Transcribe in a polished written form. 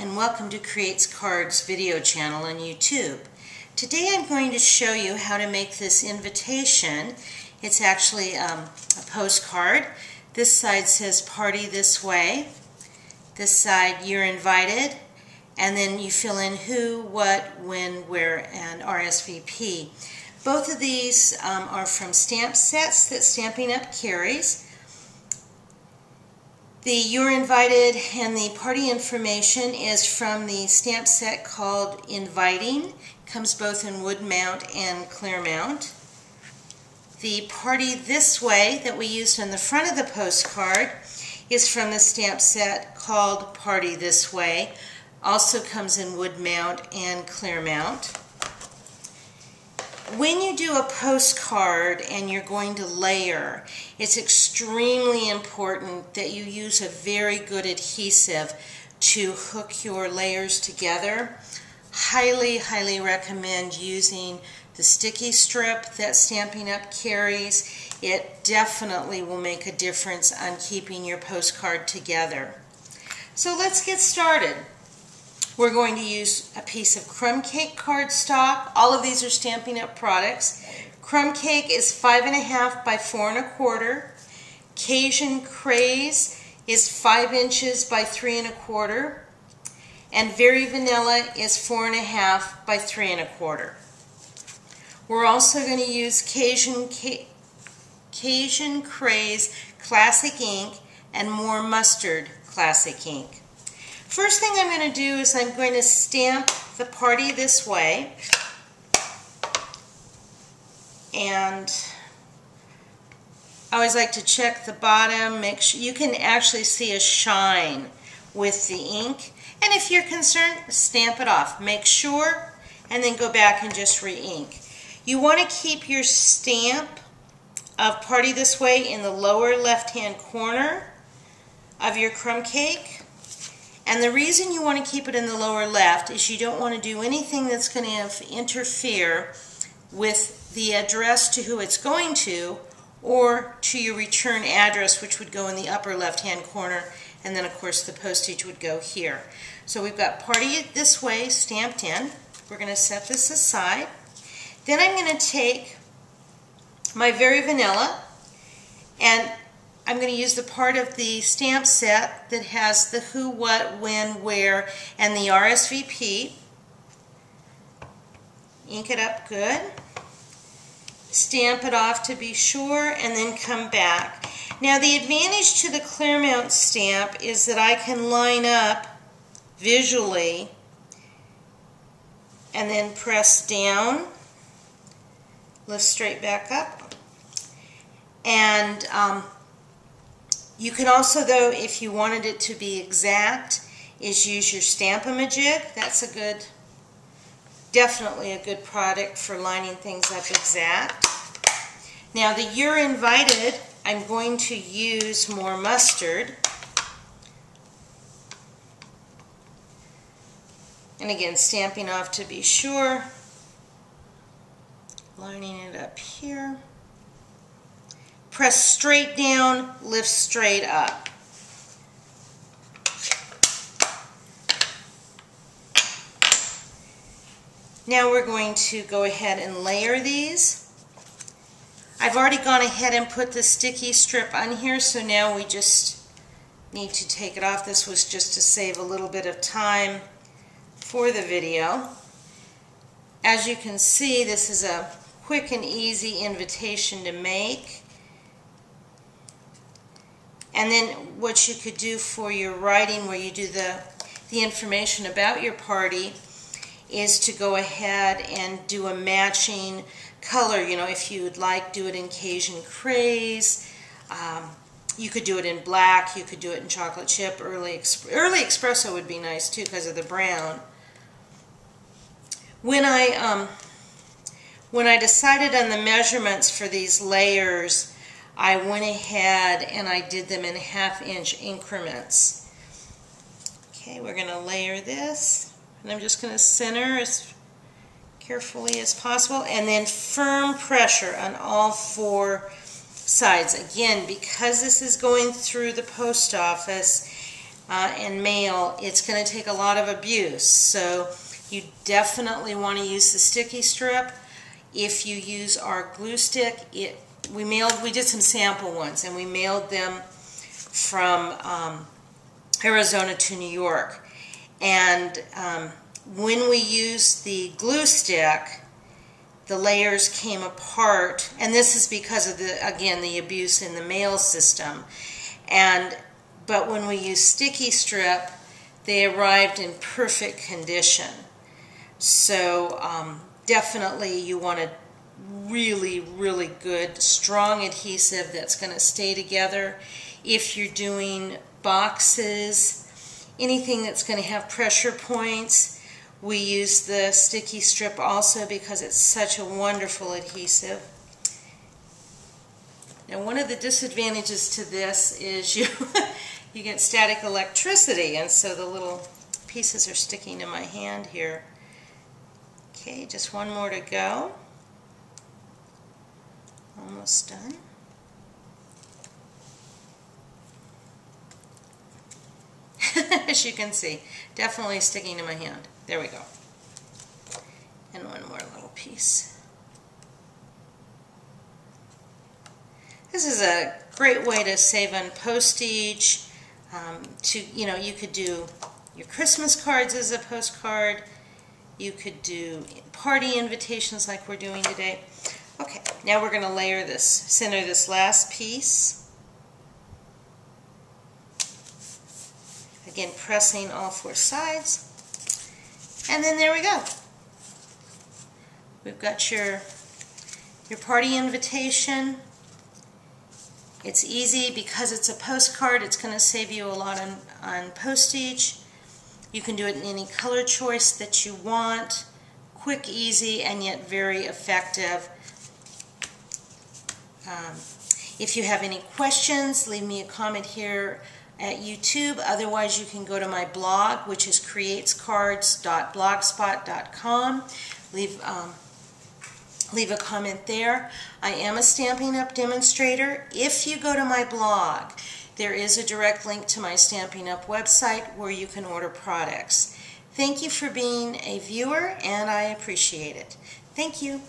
and welcome to KreatesKards video channel on YouTube. Today I'm going to show you how to make this invitation. It's actually a postcard. This side says party this way. This side you're invited, and then you fill in who, what, when, where, and RSVP. Both of these are from stamp sets that Stampin Up carries. The You're Invited and the party information is from the stamp set called Inviting. Comes both in wood mount and clear mount. The Party This Way that we used on the front of the postcard is from the stamp set called Party This Way. Also comes in wood mount and clear mount. When you do a postcard and you're going to layer, it's extremely important that you use a very good adhesive to hook your layers together. Highly, highly recommend using the sticky strip that Stampin Up carries. It definitely will make a difference on keeping your postcard together. So let's get started. We're going to use a piece of crumb cake cardstock. All of these are Stampin Up products. Crumb cake is 5.5 by 4 1/4. Cajun Craze is 5 inches by 3 1/4. And Very Vanilla is 4.5 by 3 1/4. We're also going to use Cajun Craze Classic Ink and More Mustard Classic Ink. First thing I'm going to do is I'm going to stamp the Party This Way, and I always like to check the bottom, make sure you can actually see a shine with the ink, and if you're concerned, stamp it off. Make sure, and then go back and just re-ink. You want to keep your stamp of Party This Way in the lower left-hand corner of your crumb cake. And the reason you want to keep it in the lower left is you don't want to do anything that's going to interfere with the address to who it's going to, or to your return address, which would go in the upper left-hand corner, and then of course the postage would go here. So we've got Party This Way stamped in. We're going to set this aside. Then I'm going to take my Very Vanilla, and I'm going to use the part of the stamp set that has the who, what, when, where, and the RSVP. Ink it up good. Stamp it off to be sure, and then come back. Now the advantage to the clear mount stamp is that I can line up visually and then press down, lift straight back up, and you can also, though, if you wanted it to be exact, is use your Stamp-A-Majig. That's a good, definitely a good product for lining things up exact. Now the You're Invited, I'm going to use More Mustard. And again, stamping off to be sure. Lining it up here. Press straight down, lift straight up. Now we're going to go ahead and layer these. I've already gone ahead and put the sticky strip on here, so now we just need to take it off. This was just to save a little bit of time for the video. As you can see, this is a quick and easy invitation to make. And then what you could do for your writing, where you do the information about your party, is to go ahead and do a matching color. You know, if you'd like, do it in Cajun Craze. You could do it in black. You could do it in chocolate chip. Early espresso would be nice too because of the brown. When I decided on the measurements for these layers, I went ahead and I did them in 1/2 inch increments. Okay, we're going to layer this, and I'm just going to center as carefully as possible, and then firm pressure on all 4 sides. Again, because this is going through the post office, and mail, it's going to take a lot of abuse. So you definitely want to use the sticky strip. If you use our glue stick, we did some sample ones, and we mailed them from Arizona to New York. And when we used the glue stick, the layers came apart, and this is because of the abuse in the mail system. But when we used sticky strip, they arrived in perfect condition. So definitely you want a really, really good, strong adhesive that's going to stay together. If you're doing boxes, anything that's going to have pressure points, we use the sticky strip also because it's such a wonderful adhesive. Now, one of the disadvantages to this is you get static electricity, and so the little pieces are sticking to my hand here. Okay, just one more to go. Almost done. As you can see, definitely sticking to my hand. There we go. And one more little piece. This is a great way to save on postage. You could do your Christmas cards as a postcard. You could do party invitations like we're doing today. Okay, now we're going to layer this, center this last piece. Again, pressing all four sides. And then there we go. We've got your party invitation. It's easy because it's a postcard. It's going to save you a lot on postage. You can do it in any color choice that you want. Quick, easy, and yet very effective. If you have any questions, leave me a comment here at YouTube. Otherwise, you can go to my blog, which is KreatesKards.blogspot.com. Leave a comment there. I am a Stampin' Up! Demonstrator. If you go to my blog, there is a direct link to my Stampin' Up! Website where you can order products. Thank you for being a viewer, and I appreciate it. Thank you.